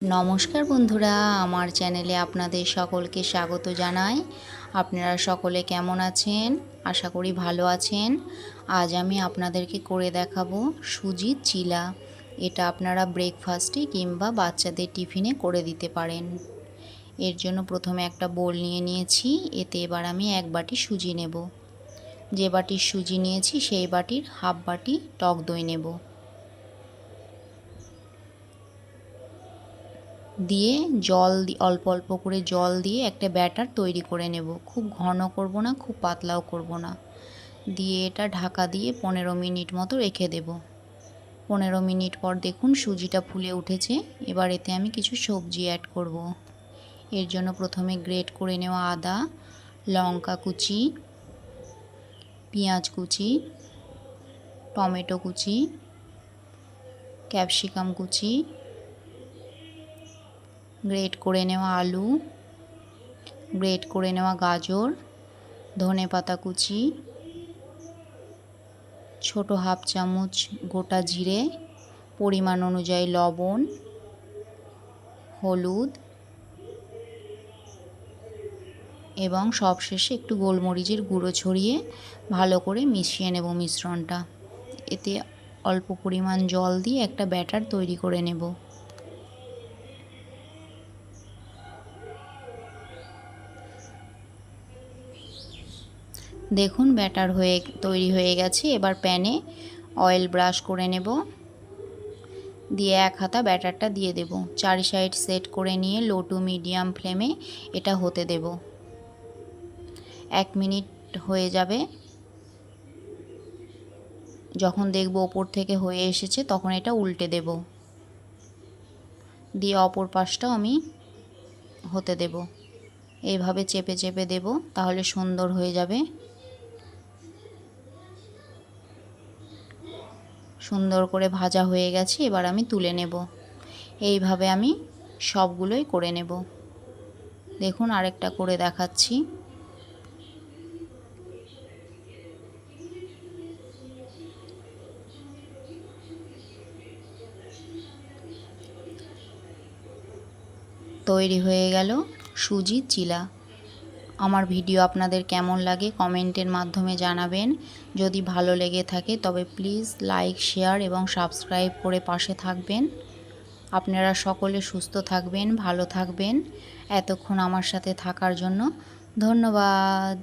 নমস্কার বন্ধুরা, আমার চ্যানেলে আপনাদের সকলকে স্বাগত জানাই। আপনারা সকলে কেমন আছেন? আশা করি ভালো আছেন। আজ আমি আপনাদেরকে করে দেখাবো সুজির চিলা। এটা আপনারা ব্রেকফাস্টে কিংবা বাচ্চাদের টিফিনে করে দিতে পারেন। এর জন্য প্রথমে একটা বোল নিয়ে নিয়েছি। এতে এবার আমি 1 বাটি সুজি নেব। যে বাটির সুজি নিয়েছি সেই বাটির হাফ বাটি টক দই নেব। দিয়ে অল্প অল্প করে জল দিয়ে একটা ব্যাটার তৈরি করে নেব। খুব ঘন করব না, খুব পাতলাও করব না। দিয়ে এটা ঢাকা দিয়ে 15 মিনিট মতো রেখে দেব। 15 মিনিট পর দেখুন সুজিটা ফুলে উঠেছে। এবার এতে আমি কিছু সবজি অ্যাড করব। এর জন্য প্রথমে গ্রেট করে নেওয়া আদা, লঙ্কা কুচি, পেঁয়াজ কুচি, টমেটো কুচি, ক্যাপসিকাম কুচি, গ্রেট করে নেওয়া আলু, গ্রেট করে নেওয়া গাজর, ধনেপাতা কুচি, ছোট হাফ চামচ গোটা জিরে, পরিমাণ অনুযায়ী লবণ, হলুদ এবং সবশেষে একটু গোলমরিচের গুঁড়ো ছড়িয়ে ভালো করে মিশিয়ে নেব মিশ্রণটা। এতে অল্প পরিমাণ জল দিয়ে একটা ব্যাটার তৈরি করে নেব। দেখুন ব্যাটার তৈরি হয়ে গেছে। এবার প্যানে অয়েল ব্রাশ করে নেব। দিয়ে 1 হাতা ব্যাটারটা দিয়ে দেব। 4 সাইড সেট করে নিয়ে লো টু মিডিয়াম ফ্লেমে এটা হতে দেব। 1 মিনিট হয়ে যাবে। যখন দেখব ওপর থেকে হয়ে এসেছে তখন এটা উল্টে দেব। দিয়ে অপর পাশটাও আমি হতে দেব। এইভাবে চেপে চেপে দেব, তাহলে সুন্দর হয়ে যাবে। সুন্দর করে ভাজা হয়ে গেছে, এবার আমি তুলে নেব। এইভাবে আমি সবগুলোই করে নেব। দেখুন আরেকটা করে দেখাচ্ছি। তৈরি হয়ে গেল সুজির চিলা। আমার ভিডিও আপনাদের কেমন লাগে কমেন্টের মাধ্যমে জানাবেন। যদি ভালো লেগে থাকে তবে প্লিজ লাইক, শেয়ার এবং সাবস্ক্রাইব করে পাশে থাকবেন। আপনারা সকলে সুস্থ থাকবেন, ভালো থাকবেন। এতক্ষণ আমার সাথে থাকার জন্য ধন্যবাদ।